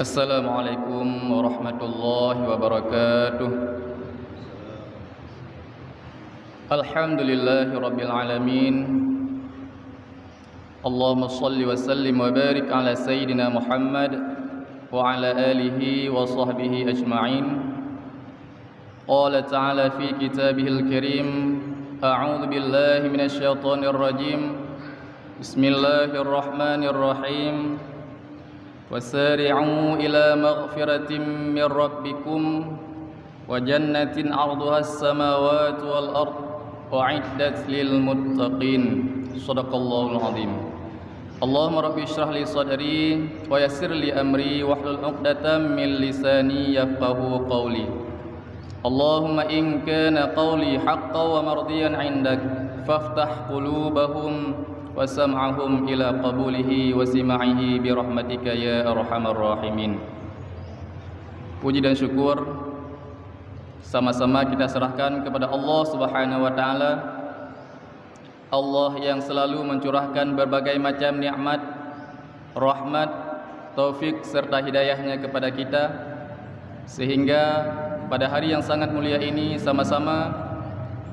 Assalamualaikum warahmatullahi wabarakatuh. Alhamdulillahi rabbil alamin. Allahumma salli wa sallim wa barik ala sayyidina Muhammad wa ala alihi wa sahbihi ajma'in. Qala ta'ala fi kitabihil karim, a'udzu billahi minasy syaithanir rajim. Bismillahirrahmanirrahim. وسارعوا إلى مغفرة من ربكم وجنة عرضها السماوات والأرض أعدت للمتقين صدق الله العظيم. اللهم رب اشرح لي صدري ويسر لي أمري واحلل عقدة من لساني يفقهوا قولي. اللهم إن كان قولي حقا ومرضيا عندك فافتح قلوبهم وسمعهم إلى قبوله وسماعه برحمتك يا أرحم الراحمين. Puji dan syukur sama-sama kita serahkan kepada Allah Subhanahu wa taala. Allah yang selalu mencurahkan berbagai macam nikmat, rahmat, taufik serta hidayahnya kepada kita, sehingga pada hari yang sangat mulia ini sama-sama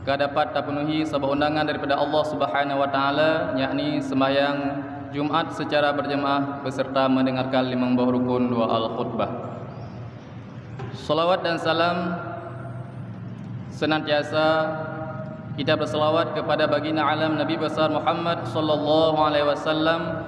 dapat terpenuhi sebuah undangan daripada Allah Subhanahu wa taala, yakni sembahyang Jumat secara berjemaah beserta mendengarkan 5 buah rukun 2 al-khutbah. Salawat dan salam senantiasa kita berselawat kepada baginda alam Nabi besar Muhammad sallallahu alaihi wasallam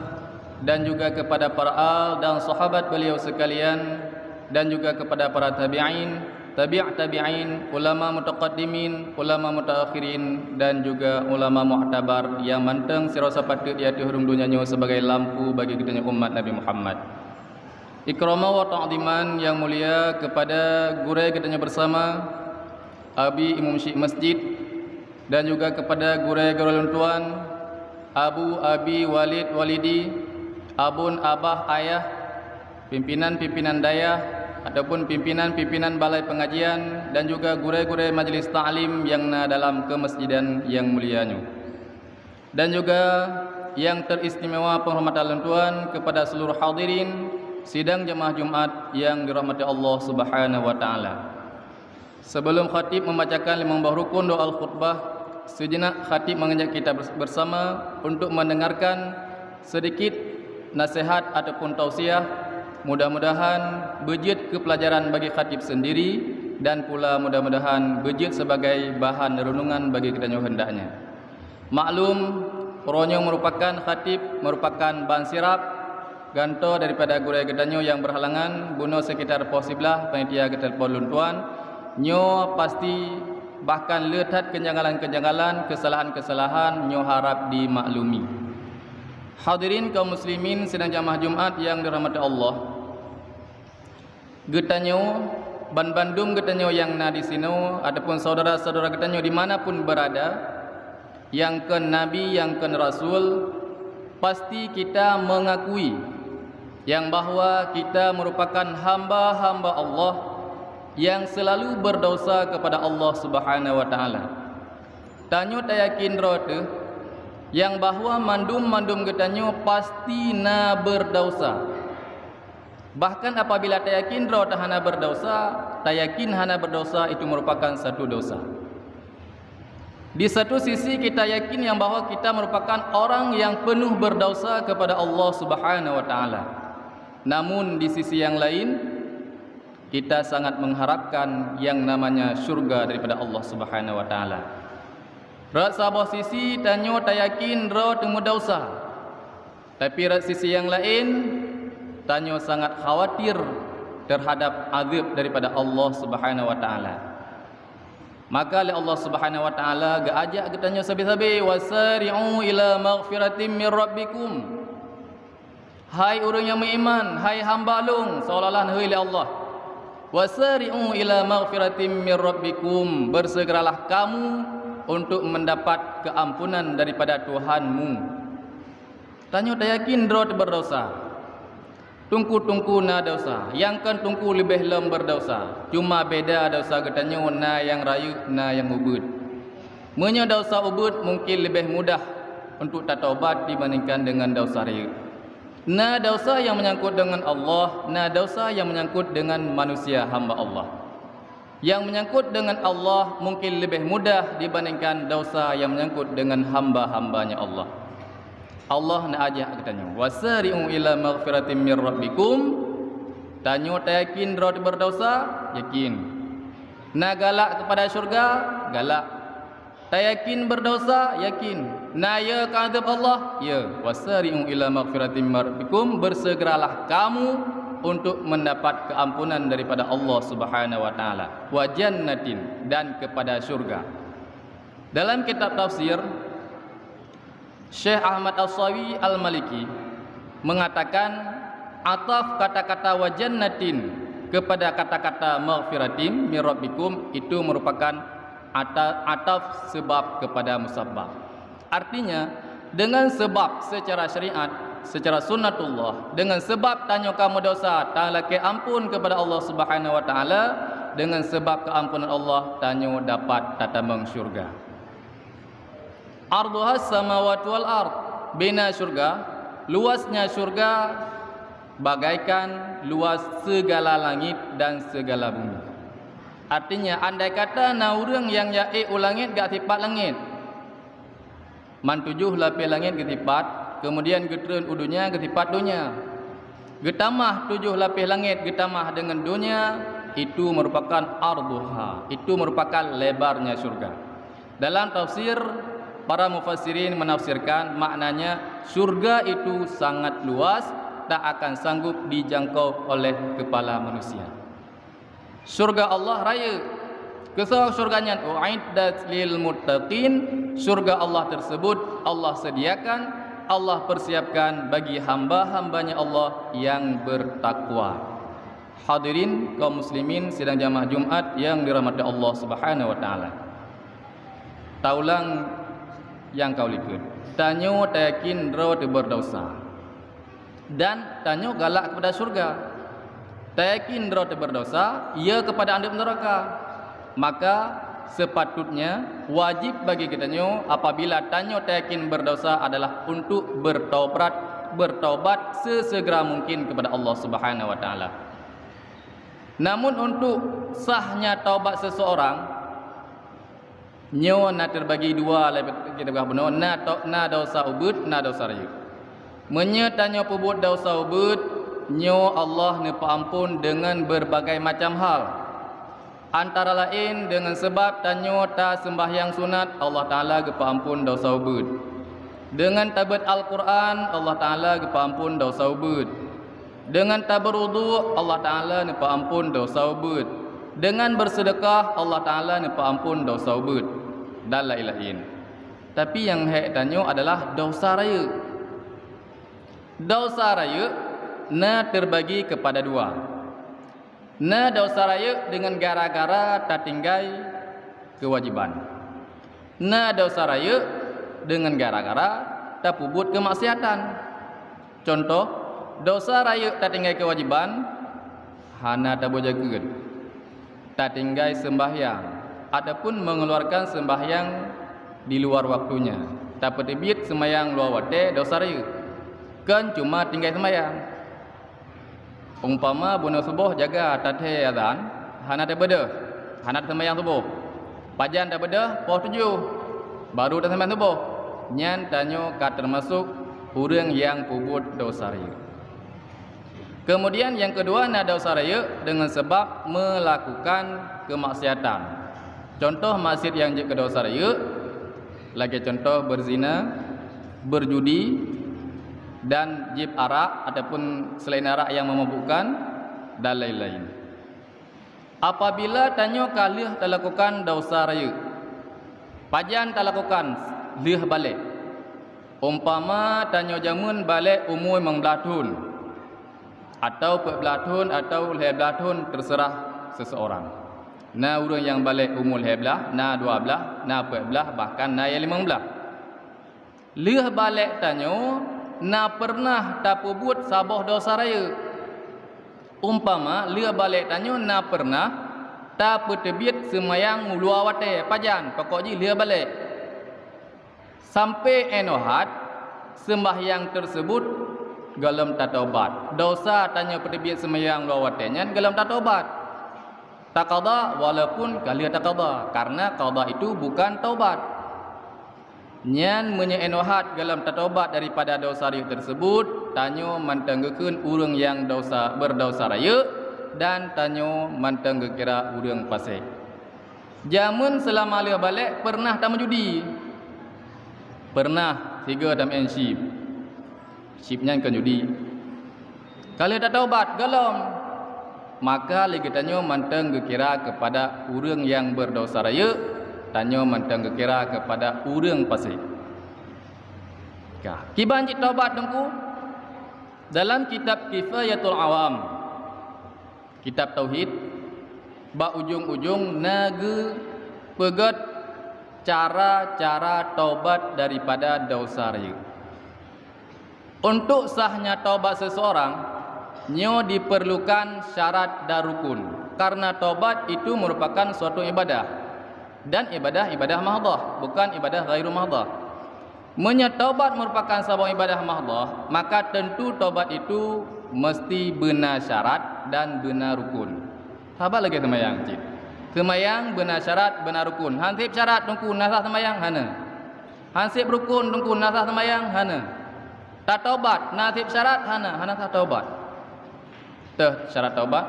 dan juga kepada para al dan sahabat beliau sekalian, dan juga kepada para tabi'in, tabi'in, ulama mutaqaddimin, ulama mutaakhirin, dan juga ulama mu'tabar yang manteng sirasa patut di hati hurung dunianya sebagai lampu bagi kita umat Nabi Muhammad. Ikrama wa ta'ziman yang mulia kepada guru kita bersama Abi Imam Syekh Masjid, dan juga kepada guru-guru luntuan Abu Abi Walid Walidi, Abun Abah Ayah, pimpinan-pimpinan dayah ataupun pimpinan-pimpinan balai pengajian, dan juga guru-guru majlis ta'lim yang dalam kemasjidan yang mulianya, dan juga yang teristimewa penghormatan lentuan kepada seluruh hadirin sidang jemaah Jumat yang dirahmati Allah Subhanahu wa taala. Sebelum khatib membacakan 5 buah rukun doa al-khutbah, sejenak khatib mengajak kita bersama untuk mendengarkan sedikit nasihat ataupun tausiah. Mudah-mudahan berjid ke pelajaran bagi khatib sendiri, dan pula mudah-mudahan berjid sebagai bahan renungan bagi kita hendaknya. Maklum, ronyo merupakan khatib, merupakan ban sirap ganto daripada guru gedanyo yang berhalangan buno sekitar posiblah panitia kita poluntuan nyo pasti bahkan letat kenjanggalan-kenjanggalan, kesalahan-kesalahan nyo harap dimaklumi. Hadirin kaum muslimin sedang jamaah Jumat yang dirahmati Allah. Getanyo ban-bandum getanyo yang di sini ataupun saudara-saudara getanyo dimanapun berada, yang ke Nabi, yang ke Rasul, pasti kita mengakui yang bahawa kita merupakan hamba-hamba Allah yang selalu berdosa kepada Allah Subhanahu wa taala. Tanyo tayakin rote yang bahawa mandum-mandum getanyo pasti berdosa. Bahkan apabila tayakin roh hana berdosa, tayakin hana berdosa itu merupakan satu dosa. Di satu sisi kita yakin yang bahawa kita merupakan orang yang penuh berdosa kepada Allah Subhanahu wa taala. Namun di sisi yang lain kita sangat mengharapkan yang namanya syurga daripada Allah Subhanahu wa taala. Rat sabah sisi tanyo tayakin roh temu dosa. Tapi rat sisi yang lain tanyo sangat khawatir terhadap azab daripada Allah Subhanahu wa taala. Maka Allah Subhanahu wa taala ajak kita sabi-sabi wasari'u ila maghfiratin min rabbikum. Hai orang yang beriman, hai hamba long seolah-olah oleh Allah. Wasari'u ila maghfiratin min rabbikum, bersegeralah kamu untuk mendapat keampunan daripada Tuhanmu. Tanyo tak yakin roh berdosa. Tungku-tungku na dosa, yang kan tungku lebih lem berdosa. Cuma beda dosa getanyo na yang rayu, na yang ubud. Menyo dosa ubud mungkin lebih mudah untuk tatobat dibandingkan dengan dosa rayu. Na dosa yang menyangkut dengan Allah, na dosa yang menyangkut dengan manusia hamba Allah. Yang menyangkut dengan Allah mungkin lebih mudah dibandingkan dosa yang menyangkut dengan hamba-hambanya Allah. Allah nak ajak katanya, wasari'u ila maghfiratin mir rabbikum. Tanya tak yakin rot berdosa? Yakin. Nak galak kepada syurga? Galak. Tak yakin berdosa? Yakin. Nak ya ke azab Allah? Ya. Wasari'u ila maghfiratin mir rabbikum. Bersegeralah kamu untuk mendapat keampunan daripada Allah Subhanahu wa taala. Wa jannatin, dan kepada syurga. Dalam kitab tafsir Syekh Ahmad As-Sawi Al-Maliki mengatakan ataf kata-kata wa jannatin kepada kata-kata maghfiratin mir rabbikum itu merupakan ataf sebab kepada musabbab. Artinya dengan sebab secara syariat, secara sunnatullah, dengan sebab tanya kamu dosa tanya ke ampun kepada Allah Subhanahu wa taala, dengan sebab keampunan Allah tanya dapat tatamang syurga. Arduhas samawati wal ard, bina syurga, luasnya syurga bagaikan luas segala langit dan segala bumi. Artinya andai kata na urang yang yaik ulangit gak tipat langit, man 7 lapis langit getipat, kemudian getreun udunya getipat dunia, getamah 7 lapis langit getamah dengan dunia, itu merupakan arduha, itu merupakan lebarnya syurga. Dalam tafsir para mufassirin menafsirkan maknanya syurga itu sangat luas, tak akan sanggup dijangkau oleh kepala manusia. Syurga Allah raya, kesal syurganya uiddat lil muttaqin, syurga Allah tersebut Allah sediakan, Allah persiapkan bagi hamba-hambanya Allah yang bertakwa. Hadirin kaum muslimin sidang jamaah Jumat yang dirahmati Allah Subhanahu wa taala. Taulang yang kau likut, tanyo tak yakin ro berdosa, dan tanyo galak kepada surga. Tak yakin ro berdosa, ia kepada andap neraka. Maka sepatutnya wajib bagi kitanyo apabila tanyo tak yakin berdosa adalah untuk bertaubat sesegera mungkin kepada Allah Subhanahu wa taala. Namun untuk sahnya taubat seseorang, nyo na terbagi dua kita benar na dosa ubud, na dosa raya. Menyatanya pebut dosa ubud, nyo Allah ne paampun dengan berbagai macam hal. Antara lain dengan sebab tanyo ta sembahyang sunat, Allah Taala ge paampun dosa ubud. Dengan tabat Al-Quran, Allah Taala ge paampun dosa ubud. Dengan tabarrudu, Allah Taala ne paampun dosa ubud. Dengan bersedekah, Allah Taala ne paampun dosa ubud. Dan lain-lain. Tapi yang hak tanyo adalah dosa raya. Dosa raya na terbagi kepada dua. Na dosa raya dengan gara-gara tertinggai kewajiban. Na dosa raya dengan gara-gara terpubut kemaksiatan. Contoh, dosa raya tertinggai kewajiban hana tabojageun, tertinggai sembahyang, ataupun mengeluarkan sembahyang di luar waktunya. Tak petibit sembahyang luar waktu dosa raya. Kan cuma tinggal sembahyang. Umpama bunuh subuh jaga tathe azan, hana tak beda, hana sembahyang subuh. Pajan tak beda, pukul 7 baru dah sembahyang subuh. Nyan tanyo ka termasuk urang yang pubut dosa raya. Kemudian yang kedua na dosa raya dengan sebab melakukan kemaksiatan. Contoh maksiat yang ke dosa raya, lagi contoh berzina, berjudi, dan jib arak ataupun selain arak yang memabukkan dan lain-lain. Apabila tanyo kalih terlakukan dosa raya, pajan terlakukan lih balik. Umpama tanyo jamun balik umur 15 tahun atau 14 tahun atau 15 tahun, terserah seseorang. Na urang yang balik umur 12, na 12, na 14, bahkan na 15. Lih balik tanyo na pernah tapubut sabah dosa raya. Umpama lih balik tanyo na pernah taputebit semayang luar wate pajan, pokoknya lih balik. Sampai enohat sembahyang tersebut galam tak taubat. Dosa tanya pertibit semayang lawatnya galam tak taubat. Tak qada walaupun kali tak qada, karena qada itu bukan taubat. Nyan menyenohat galam tak taubat daripada dosa raya tersebut, tanyo mantenggekeun urang yang dosa berdosa raya dan tanyo mantenggekira urang pasai. Jamun selama dia balik pernah tamu judi. Pernah 3 dalam ship. Shipnya kan judi. Kalau tak taubat galam, maka lagi tanyo manteng gekira kepada urang yang berdosa raya, tanyo manteng gekira kepada urang pasai. Kiban cik taubat dengku dalam kitab Kifayatul Awam, kitab tauhid, ba ujung-ujung naga pegat cara-cara taubat daripada dosa raya. Untuk sahnya taubat seseorang, nyo diperlukan syarat dan rukun. Karena taubat itu merupakan suatu ibadah. Dan ibadah mahdhah, bukan ibadah ghairu mahdhah. Taubat merupakan sebuah ibadah mahdhah, maka tentu taubat itu mesti benar syarat dan benar rukun. Apa lagi semayang cik? Semayang benar syarat, benar rukun. Hansip syarat tungku nasah semayang hana. Hansip rukun tungku nasah semayang hana. Tak taubat, nasib syarat hana tak taubat. Tuh syarat taubat.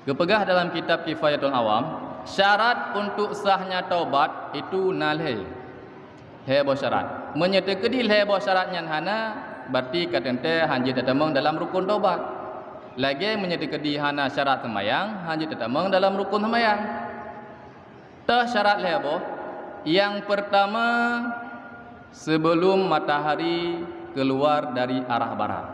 Kepegah dalam kitab Kifayatul Awam, syarat untuk sahnya taubat itu nalhe. Hebo syarat. Menyetekedi hebo syaratnya hana, berarti katente hanji tetemeng dalam rukun taubat. Lagi menyetekedi hana syarat semayang, hanji tetemeng dalam rukun semayang. Tuh syarat hebo. Yang pertama, sebelum matahari keluar dari arah barat.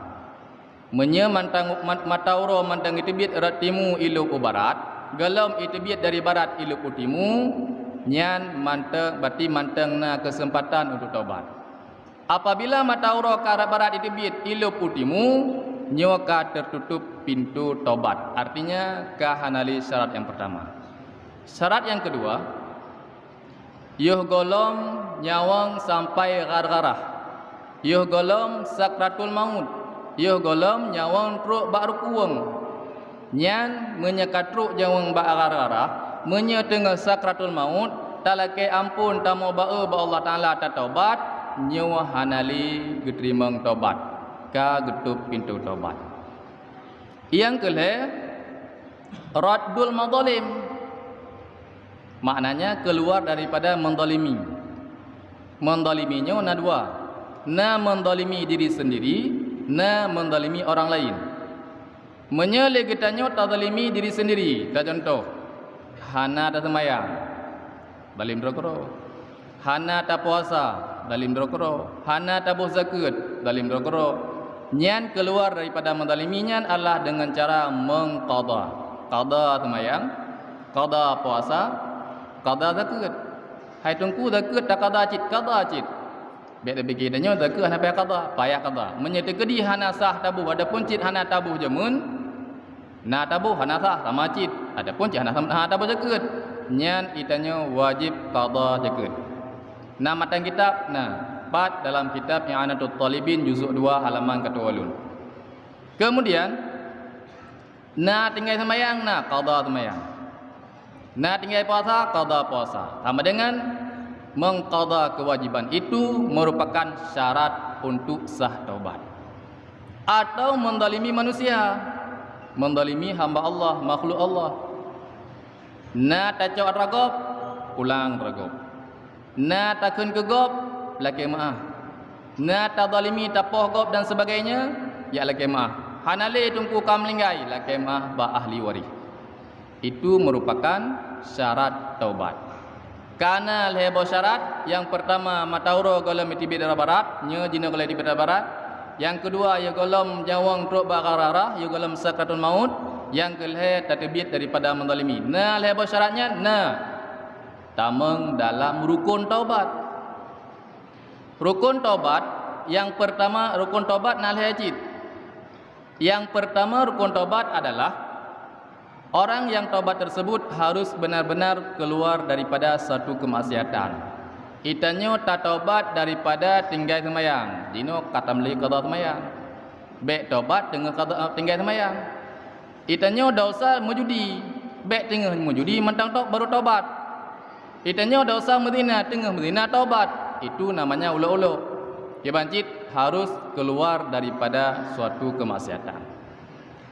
Mantang matauro mantang itibit ratimu iluk barat, galam itibit dari barat iluk utimu, nyan mantang berarti mantangna kesempatan untuk taubat. Apabila matauro ke arah barat itibit iluk utimu, nyoka tertutup pintu taubat. Artinya kahanali syarat yang pertama. Syarat yang kedua, yuh golom nyawang sampai gar-garah. Yuh golom sakratul maut. Yuh golom nyawang truk bak rukuwang. Nyan menyekatruk nyawang bak gar-garah, menyetengah sakratul maut, talake ampun tamo ba Allah Taala ta taubat, nyawa hanali getrimang taubat. Ka getup pintu taubat. Yang kelih, raddul madzalim. Maknanya keluar daripada mendolimi. Mendoliminya ada dua. Na mendolimi diri sendiri, na mendolimi orang lain. Menyelegitannya tadolimi diri sendiri. Tak contoh, hana tak semayang, dalim drokro. Hana tak puasa, dalim drokro. Hana tak buh zakat, dalim drokro. Nyan keluar daripada mendoliminya adalah dengan cara mengqada. Qada semayang, qada puasa, qada zakat. Hai tungku zakat tak qada cit, qada cit. Biar begininya zakat hana payah qada, payah qada. Menyetekedi hana sah tabuh, adapun cit hana tabuh jemun. Na tabuh hana sah sama cit, adapun cit hana tabuh zakat. Nyan itanya wajib qada zakat. Nah matan kitab, part dalam kitab I'anatul Talibin juzuk 2 halaman ke-20. Kemudian tinggal semayang, qada semayang. Tinggal puasa, qada puasa. Sama dengan mengqada kewajiban itu merupakan syarat untuk sah taubat. Atau mendalimi manusia, mendalimi hamba Allah, makhluk Allah. Tacok ragop, ulang ragop. Takun kegop, laki maaf. Tadalimi tapoh gop dan sebagainya, ya laki maaf. Hanale tungku kamlinggai, laki maaf ba ahli waris. Itu merupakan syarat taubat. Karena lehebo syarat, yang pertama matauro golom itibit dari barat, nya jina golom itibit dari barat. Yang kedua ya golom jawang truk bakararah, ya golom sakratul maut. Yang kelih tatibit daripada mendalimi. Lehebo syaratnya, tameng dalam rukun taubat. Rukun taubat yang pertama, rukun taubat nalhajid. Yang pertama rukun taubat adalah orang yang taubat tersebut harus benar-benar keluar daripada satu kemaksiatan. Itanyo tak taubat daripada tinggal semayang, dino kata meli qada semayang. Baik taubat dengan qada tinggal sembahyang. Itanya dosa menjudi, baik tengah menjudi mentang tok baru taubat. Itanya dosa menzina, tengah menzina taubat. Itu namanya uluk-uluk. Ya bancit harus keluar daripada suatu kemaksiatan.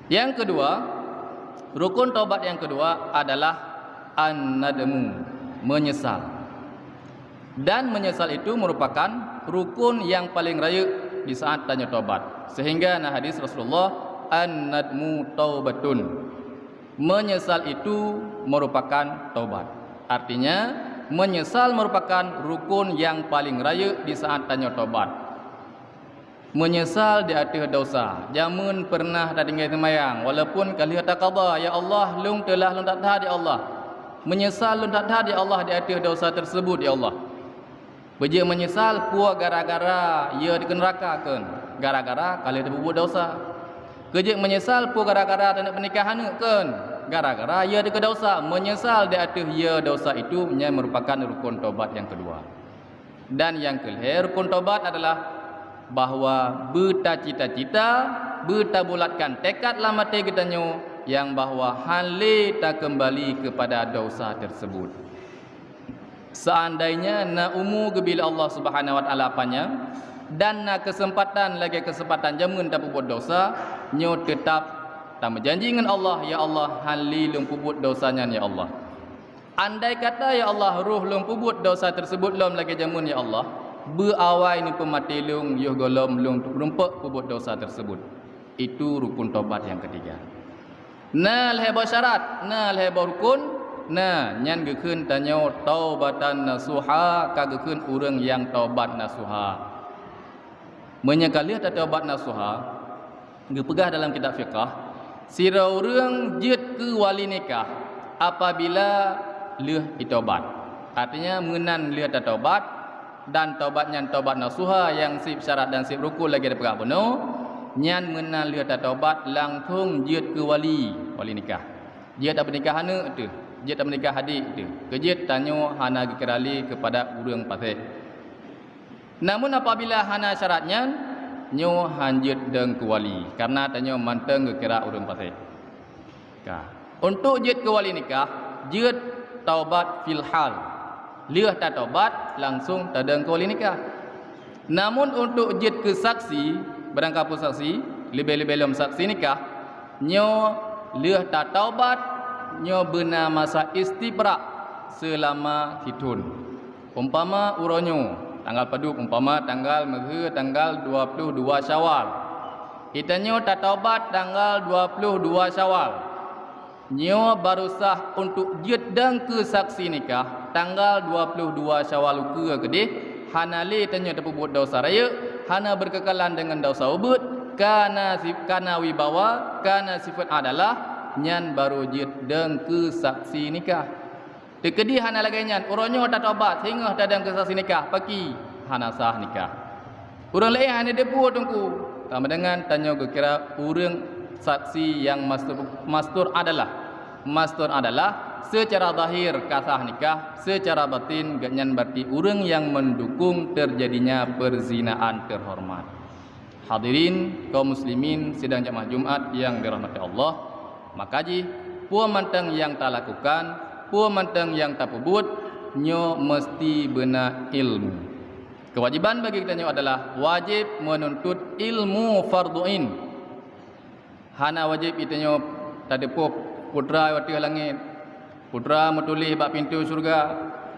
Yang kedua, rukun taubat yang kedua adalah an-nadmu, menyesal. Dan menyesal itu merupakan rukun yang paling raya di saat tanya taubat. Sehingga nah hadis Rasulullah, an-nadmu taubatun. Menyesal itu merupakan taubat. Artinya menyesal merupakan rukun yang paling raya di saat tanya taubat. Menyesal di atas dosa. Jamun pernah dah tinggal sembahyang walaupun kali kata qada, ya Allah lung telah lung tak tahan ya Allah. Menyesal lung tak tahan ya Allah di atas dosa tersebut ya Allah. Beja menyesal puas gara-gara ia di neraka kan. Gara-gara kali dia berbuat dosa. Kerja menyesal puas gara-gara tak nak pernikahan kan. Gara-gara ia di dosa. Menyesal di atas ia dosa itu merupakan rukun taubat yang kedua. Dan yang kelima rukun taubat adalah bahawa bercita-cita, bertabulatkan tekad lama kita nyo yang bahawa hale tak kembali kepada dosa tersebut. Seandainya na umur bila Allah Subhanahu wa taala apanya dan na kesempatan jamun tak buat dosa, nyo tetap tak berjanji dengan Allah, ya Allah hali lum pubut dosanya ya Allah. Andai kata ya Allah ruh lum pubut dosa tersebut lum lagi jamun ya Allah, berawai ni pemati lum yuh golom lum rumpak pubut dosa tersebut. Itu rukun taubat yang ketiga. Nah leheba syarat, nah leheba rukun. Nah, nyan gekeun tanyo taubatan nasuha ka gekeun urang yang taubat nasuha. Menyakali ta taubat nasuha, gepegah dalam kitab fiqh, sira urang jeut ke wali nikah apabila leuh ditaubat. Artinya mengenan leuh ta taubat dan taubat nyan taubat nasuha yang sip syarat dan sip rukun lagi ada pegah penuh, nyan mengenan leuh ta taubat langsung jeut ke wali nikah. Jeut tak pernikahan tu. Dia tak menikah hadik dia. Kejit tanyo hana dikerali kepada urang pasir. Namun apabila hana syaratnya nyo hanjut deng ke wali karena tanyo manteng gekira urang pasir. Untuk jut ke wali nikah, jut taubat fil hal. Leuh tak taubat langsung tadeng ke wali nikah. Namun untuk jut ke saksi, barangkali saksi, lebih-lebih dalam saksi nikah, nyo leuh tak taubat nyo benar masa istibrak selama hitun. Umpama uronyo tanggal paduk umpama tanggal meghe tanggal 22 Syawal. Itanyo tak taubat tanggal 22 Syawal. Nyo baru sah untuk jedang ke saksi nikah tanggal 22 Syawal ke kedih hanali tanyo terbuat dosa raya, hana berkekalan dengan dosa ubud, kana wibawa, kana sifat adalah nyan baru jid deng ke saksi nikah. Tekedi hana lagi nyan uronyo tak taubat sehingga tak deng ke saksi nikah pagi hana sah nikah. Urang lain hana depu tungku. Sama dengan tanyo kira urang saksi yang mastur adalah secara zahir kasah nikah, secara batin nyan berarti urang yang mendukung terjadinya perzinaan terhormat. Hadirin kaum muslimin sidang jamaah Jumat yang dirahmati Allah. Makaji puan manteng yang tak lakukan, puan manteng yang tak perbuat, nyo mesti benar ilmu. Kewajiban bagi kita nyo adalah wajib menuntut ilmu fardu'in. Hana wajib kita nyo tadi putra wati langit, putra metulih bak pintu surga,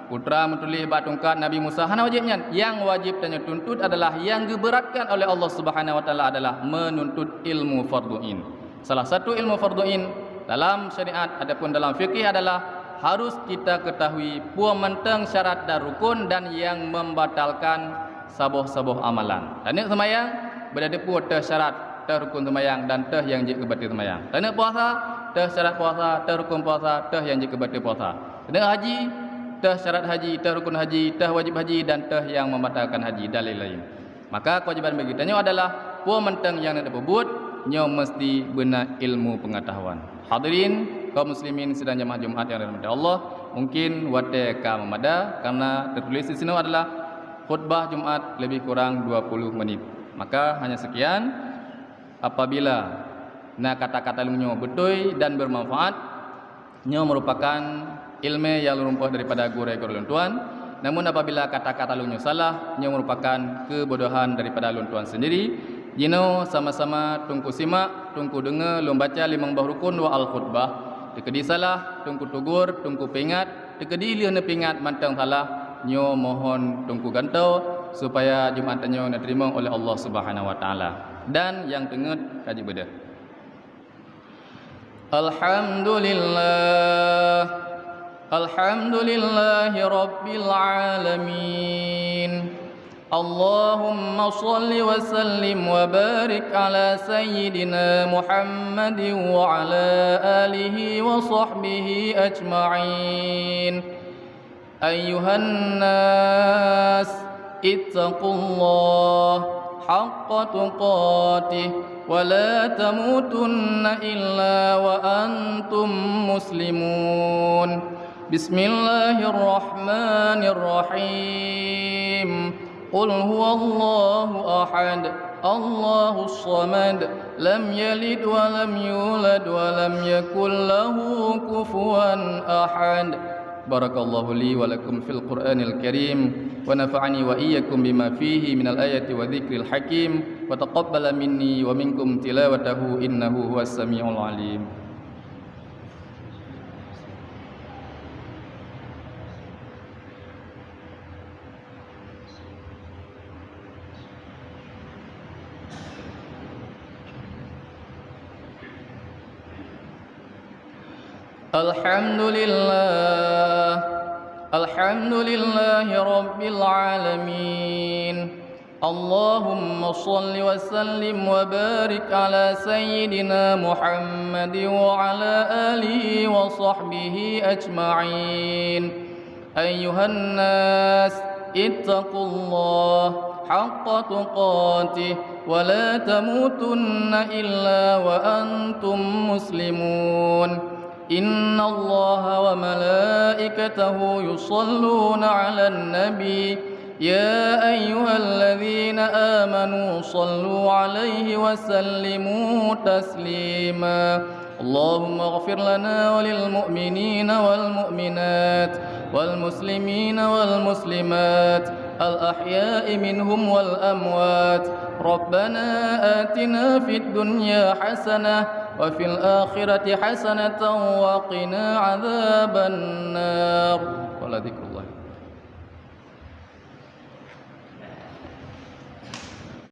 putra metulih bak tungkat Nabi Musa. Hana wajibnya. Yang wajib kita nyo tuntut adalah yang diberatkan oleh Allah Subhanahu wa taala adalah menuntut ilmu fardu'in. Salah satu ilmu fardu'in dalam syariat ataupun dalam fikih adalah harus kita ketahui puan menteng syarat dan rukun dan yang membatalkan sabuh-sabuh amalan. Tanah sembahyang berada pun teh syarat, teh rukun sembahyang dan teh yang jik kebatil sembahyang. Tanah puasa, teh syarat puasa, teh rukun puasa, teh yang jik kebatil puasa. Tanah haji, teh syarat haji, teh rukun haji, teh wajib haji dan teh yang membatalkan haji dan lain-lain. Maka kewajiban bagi kita adalah puan menteng yang nak berbuat nyo mesti benar ilmu pengetahuan. Hadirin kaum muslimin sedang jemaah Jumat yang dirahmati Allah, mungkin wate ka memada karena tertulis di sini adalah khutbah Jumat lebih kurang 20 menit. Maka hanya sekian. apabila kata-kata lunyo betul dan bermanfaat, nyo merupakan ilmu yang lumpuh daripada guru-guru luntuan. Namun apabila kata-kata lunyo salah, nyo merupakan kebodohan daripada luntuan sendiri. Jino sama-sama tungku simak, tungku dengar, lum baca limang bah rukun wa al-khutbah. Tekedi salah, tungku tugur, tungku pingat. Tekedi liana pingat mantang salah, nyo mohon tungku gantau supaya Jumatannya diterima oleh Allah Subhanahu wa taala. Dan yang tenget kaji beda. Alhamdulillahi Rabbil Alamin. Allahumma salli wa sallim wa barik ala Sayyidina Muhammadin wa ala alihi wa sahbihi ajma'in. Ayyuhan nas, ittaqullah haqqa tuqatih wa la tamutunna illa wa antum muslimun. Bismillahirrahmanirrahim. Qul huwallahu ahad, Allahus samad, lam yalid wa lam yulad wa lam yakul lahu kufuwan ahad. Barakallahu li wa lakum fil Qur'anil Karim wa nafa'ani wa iyyakum bima fihi minal ayati wa dzikril hakim wa taqabbala minni wa minkum tilawatahu innahu huwas samiul alim. Alhamdulillahi Rabbil Alamin. Allahumma salli wa sallim wa barik ala Sayyidina Muhammadin wa ala alihi wa sahbihi ajma'in. Ayyuhan nas, ittaqullah haqqa tuqatih wa la tamutunna illa wa antum muslimun. إن الله وملائكته يصلون على النبي يا أيها الذين آمنوا صلوا عليه وسلموا تسليما. اللهم اغفر لنا وللمؤمنين والمؤمنات والمسلمين والمسلمات الأحياء منهم والأموات. ربنا آتنا في الدنيا حسنة وفي الآخرة حسنة وقنا عذاب النار. ولذكر الله